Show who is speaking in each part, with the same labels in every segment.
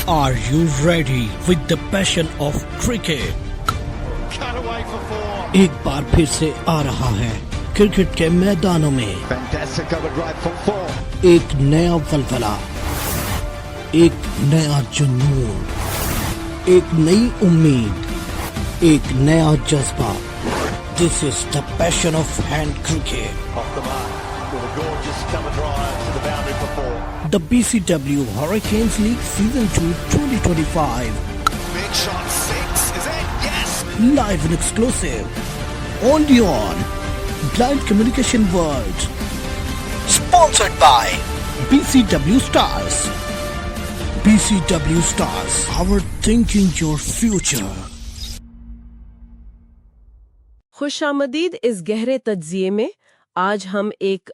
Speaker 1: Are you ready with the passion of cricket?
Speaker 2: Cut away for four.
Speaker 1: एक बार फिर से आ रहा है क्रिकेट के मैदानों में
Speaker 2: Fantastic cover drive for four.
Speaker 1: एक नया वलवला, एक नया जुनून, एक नई उम्मीद, एक नया जज्बा। This is the passion of hand cricket.
Speaker 2: Off the mark with a gorgeous cover drive to the boundary for four.
Speaker 1: The BCW Hurricanes League Season 2 2025.
Speaker 2: Big shot, six. Is it? Yes.
Speaker 1: Live and exclusive. Only on Blind Communication World. Sponsored by BCW Stars. BCW Stars. Our thinking your future.
Speaker 3: खुशामदीद इस गहरे तज्जिए में आज हम एक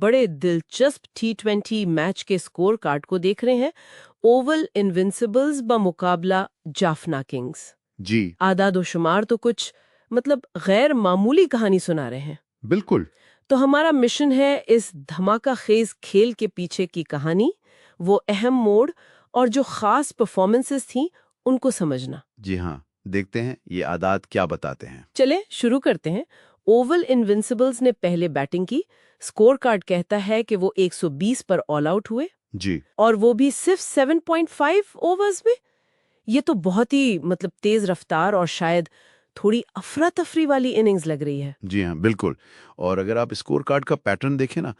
Speaker 3: बड़े दिलचस्प T20 match के score card को देख रहे हैं। ओवल इनविंसिबल्स ब मुकाबला जाफना किंग्स।
Speaker 4: जी
Speaker 3: आदाद शुमार तो कुछ गैर मामूली कहानी सुना रहे हैं।
Speaker 4: बिल्कुल।
Speaker 3: तो हमारा मिशन है इस धमाका खेज खेल के पीछे की कहानी, वो अहम मोड़ और जो खास परफॉर्मेंसेस थी उनको समझना।
Speaker 4: जी हाँ, देखते हैं ये आदात क्या बताते हैं।
Speaker 3: चले शुरू करते हैं। ओवल इनविंसिबल्स ने पहले बैटिंग की। स्कोर कार्ड कहता है कि वो 120 पर ऑल आउट हुए
Speaker 4: जी,
Speaker 3: और वो भी सिर्फ 7.5 ओवर्स में। ये तो बहुत ही तेज रफ्तार और शायद थोड़ी अफरा तफरी वाली इनिंग्स लग रही है।
Speaker 4: जी हाँ, बिल्कुल। और अगर आप स्कोर कार्ड का पैटर्न देखें ना,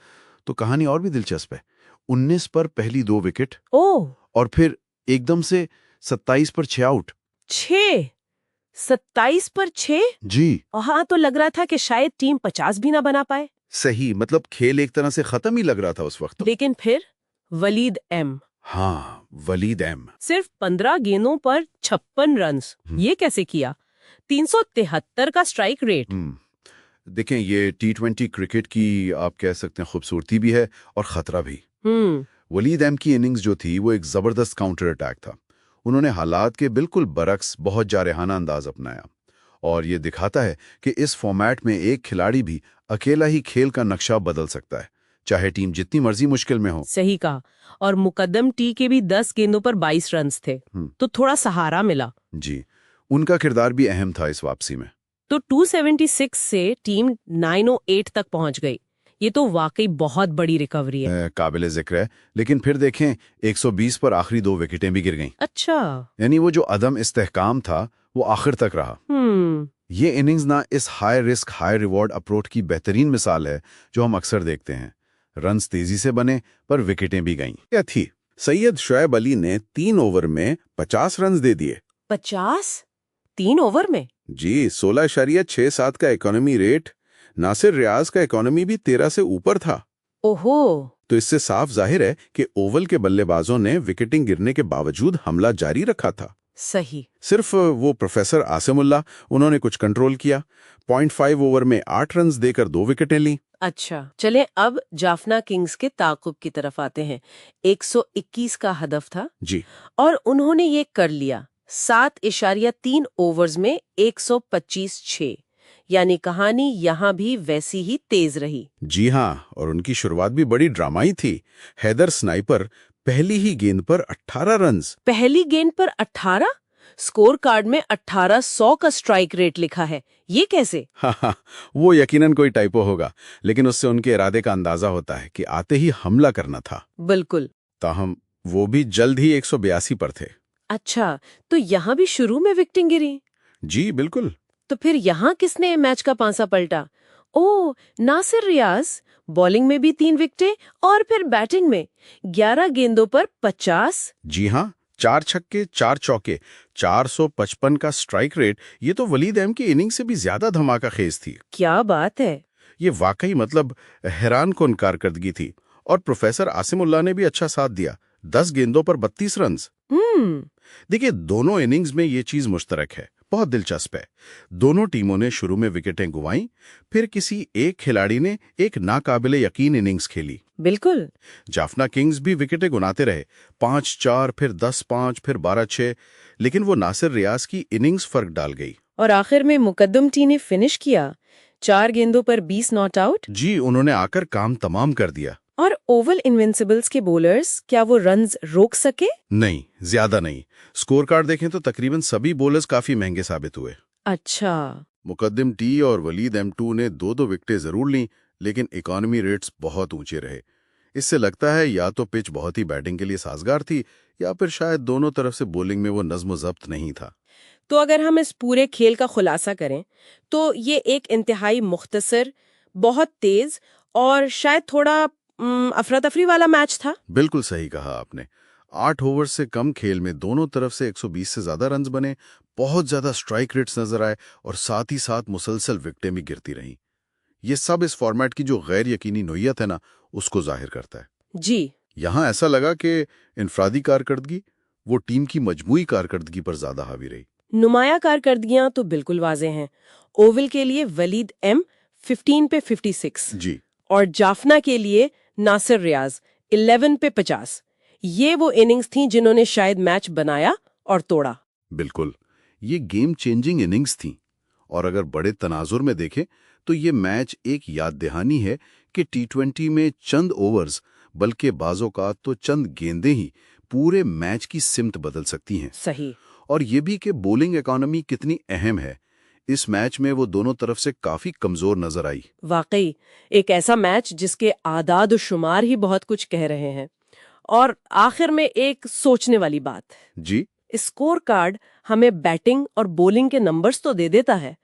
Speaker 4: तो कहानी और भी दिलचस्प है। 19 पर पहली 2 विकेट और फिर एकदम से 27 पर 6 आउट।
Speaker 3: 27 पर 6?
Speaker 4: जी
Speaker 3: हाँ, तो लग रहा था कि शायद टीम 50 भी ना बना पाए।
Speaker 4: सही, मतलब खेल एक तरह से खत्म ही लग रहा था उस वक्त तो।
Speaker 3: लेकिन फिर वलीद एम।
Speaker 4: हाँ, वलीद एम
Speaker 3: सिर्फ 15 गेंदों पर 56 रन्स। ये कैसे किया? 373 का स्ट्राइक रेट।
Speaker 4: देखें, ये T20 क्रिकेट की आप कह सकते हैं खूबसूरती भी है और खतरा भी। वलीद एम की इनिंग्स जो थी वो एक जबरदस्त काउंटर अटैक था। उन्होंने हालात के बिल्कुल बरक्स बहुत जारहाना अंदाज अपनाया और ये दिखाता है कि इस फॉर्मेट में एक खिलाड़ी भी अकेला ही खेल का नक्शा बदल सकता है, चाहे टीम जितनी मर्जी मुश्किल में हो।
Speaker 3: सही कहा। और मुकद्दम टी के भी 10 गेंदों पर 22 रन्स थे, तो थोड़ा सहारा मिला।
Speaker 4: जी, उनका किरदार भी अहम था इस वापसी में।
Speaker 3: तो 276 से टीम 908 तक पहुंच गई। ये तो वाकई बहुत बड़ी रिकवरी है।
Speaker 4: काबिले जिक्र है। लेकिन फिर देखें, 120 पर आखिरी 2 विकेटें भी गिर गईं।
Speaker 3: अच्छा,
Speaker 4: यानी वो जो अदम इस्तेहकाम था वो आखिर तक रहा। ये इनिंग्स ना इस high risk high reward approach की बेहतरीन मिसाल है जो हम अक्सर देखते हैं। रन्स तेजी से बने पर विकेटें भी गईं। क्या थी? सैयद शुएब अली ने 3 ओवर में 50 रन दे दिए।
Speaker 3: 50? 3 ओवर में?
Speaker 4: जी, 16.67 का इकोनॉमी रेट। नासिर रियाज का इकोनॉमी भी 13 से ऊपर था।
Speaker 3: ओहो।
Speaker 4: तो इससे साफ जाहिर है कि ओवल के बल्लेबाजों ने विकेटिंग गिरने के बावजूद हमला जारी रखा था।
Speaker 3: सही।
Speaker 4: सिर्फ वो प्रोफेसर आसिमुल्लाह, उन्होंने कुछ कंट्रोल किया। 0.5 ओवर में 8 रन देकर 2 विकेटें ली।
Speaker 3: अच्छा, चले अब जाफना किंग्स के ताकुब की तरफ आते हैं। 121 का हदफ था
Speaker 4: जी,
Speaker 3: और उन्होंने ये कर लिया। 7.3 ओवर्स में 125-6। यानी कहानी यहाँ भी वैसी ही तेज रही।
Speaker 4: जी हाँ, और उनकी शुरुआत भी बड़ी ड्रामाई थी। हैदर स्नाइपर पहली ही गेंद पर 18 रन।
Speaker 3: पहली गेंद पर 18? स्कोर कार्ड में 1800 का स्ट्राइक रेट लिखा है। ये कैसे?
Speaker 4: हाँ, वो यकीनन कोई टाइपो होगा, लेकिन उससे उनके इरादे का अंदाजा होता है कि आते ही हमला करना था।
Speaker 3: बिल्कुल।
Speaker 4: ताहम वो भी जल्द ही 182 पर थे।
Speaker 3: अच्छा, तो यहाँ भी शुरू में विकेटें गिरी?
Speaker 4: जी बिल्कुल।
Speaker 3: तो फिर यहाँ किसने मैच का पांसा पलटा? ओह, नासिर रियाज। बॉलिंग में भी 3 विकेटें और फिर बैटिंग में 11 गेंदों पर 50।
Speaker 4: जी हाँ, 4 छक्के 4 चौके, 455 का स्ट्राइक रेट। ये तो वलीद एम की इनिंग से भी ज्यादा धमाका खेज थी।
Speaker 3: क्या बात है।
Speaker 4: ये वाकई हैरान कुन कारकर्दगी थी। और प्रोफेसर आसिमुल्लाह ने भी अच्छा साथ दिया। 10 गेंदों पर 32 रन। देखिए, दोनों इनिंग्स में ये चीज मुश्तरक है, बहुत दिलचस्प है। दोनों टीमों ने शुरू में विकेटें गुवाईं, फिर किसी एक खिलाड़ी ने एक नाकाबिले यकीन इनिंग्स खेली।
Speaker 3: बिल्कुल।
Speaker 4: जाफना किंग्स भी विकेटें गुनाते रहे, 5-4, फिर 10-5, फिर 12-6, लेकिन वो नासिर रियाज की इनिंग्स फर्क डाल गई।
Speaker 3: और आखिर में मुकद्दम टी ने फिनिश किया 4 गेंदों पर 20 नॉट आउट।
Speaker 4: जी, उन्होंने आकर काम तमाम कर दिया।
Speaker 3: और ओवल इनविंसिबल्स के बॉलर्स, क्या वो रन्स रोक सके?
Speaker 4: नहीं, ज्यादा नहीं। स्कोर कार्ड देखें तो तकरीबन सभी बॉलर्स काफी महंगे साबित हुए।
Speaker 3: अच्छा।
Speaker 4: मुकद्दम टी और वलीद M2 ने 2-2 विकेटें जरूर लीं, लेकिन इकॉनमी रेट्स बहुत ऊंचे रहे। इससे लगता है या तो पिच बहुत ही बैटिंग के लिए साजगार थी, या फिर शायद दोनों तरफ से बॉलिंग में वो नज्म ज़ब्त नहीं था।
Speaker 3: तो अगर हम इस पूरे खेल का खुलासा करें तो ये एक इंतहाई मुख्तसर, बहुत तेज और शायद थोड़ा अफरा तफरी वाला मैच था।
Speaker 4: बिल्कुल सही कहा आपने। 8 ओवर से कम खेल में दोनों तरफ से 120 से ज्यादा रन्स बने, बहुत ज्यादा स्ट्राइक रेट्स नजर आए और साथ ही साथ मुसलसल विकेटें भी गिरती रहीं। ये सब इस फॉर्मेट की जो गैर यकीनी नोयत है ना, उसको जाहिर करता है।
Speaker 3: जी।
Speaker 4: यहाँ ऐसा लगा कि इनफरादी कारकर्दगी वो टीम की मजमूई कारकर्दगी पर ज्यादा हावी रही।
Speaker 3: नुमाया कारकर्दगियां तो बिल्कुल वाज़ेह हैं। ओवल के लिए वलीद एम 15 पे 56
Speaker 4: जी,
Speaker 3: और जाफना के लिए नासिर रियाज 11 पे 50। ये वो इनिंग्स थीं जिन्होंने शायद मैच बनाया और तोड़ा।
Speaker 4: बिल्कुल। ये गेम चेंजिंग इनिंग्स थी, और अगर बड़े तनाजुर में देखें तो ये मैच एक याद दहानी है कि T20 में चंद ओवर्स, बल्कि बाज़-औक़ात तो चंद गेंदें ही पूरे मैच की सिमत बदल सकती हैं।
Speaker 3: सही।
Speaker 4: और ये भी कि बॉलिंग इकोनॉमी कितनी अहम है। इस मैच में वो दोनों तरफ से काफी कमजोर नजर आई।
Speaker 3: वाकई एक ऐसा मैच जिसके आदाद शुमार ही बहुत कुछ कह रहे हैं। और आखिर में एक सोचने वाली बात,
Speaker 4: जी,
Speaker 3: स्कोर कार्ड हमें बैटिंग और बॉलिंग के नंबर्स तो दे देता है,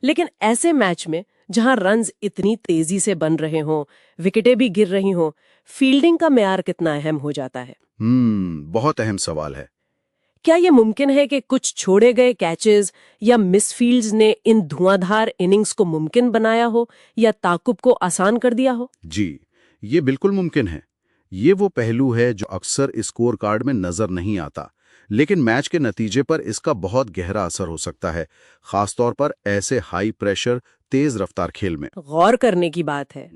Speaker 3: लेकिन ऐसे मैच में जहां रन्स इतनी तेजी से बन रहे हों, विकेटें भी गिर रही हों, फील्डिंग का मेयार कितना अहम हो जाता है।
Speaker 4: बहुत अहम सवाल है।
Speaker 3: क्या ये मुमकिन है कि कुछ छोड़े गए कैचेस या मिसफील्ड्स ने इन धुआंधार इनिंग्स को मुमकिन बनाया हो या ताकुब को आसान कर दिया हो?
Speaker 4: जी, ये बिल्कुल मुमकिन है। ये वो पहलू है जो अक्सर स्कोर कार्ड में नजर नहीं आता, लेकिन मैच के नतीजे पर इसका बहुत गहरा असर हो सकता है, खासतौर पर ऐसे हाई प्रेशर, तेज रफ्तार खेल में।
Speaker 3: गौर करने की बात है।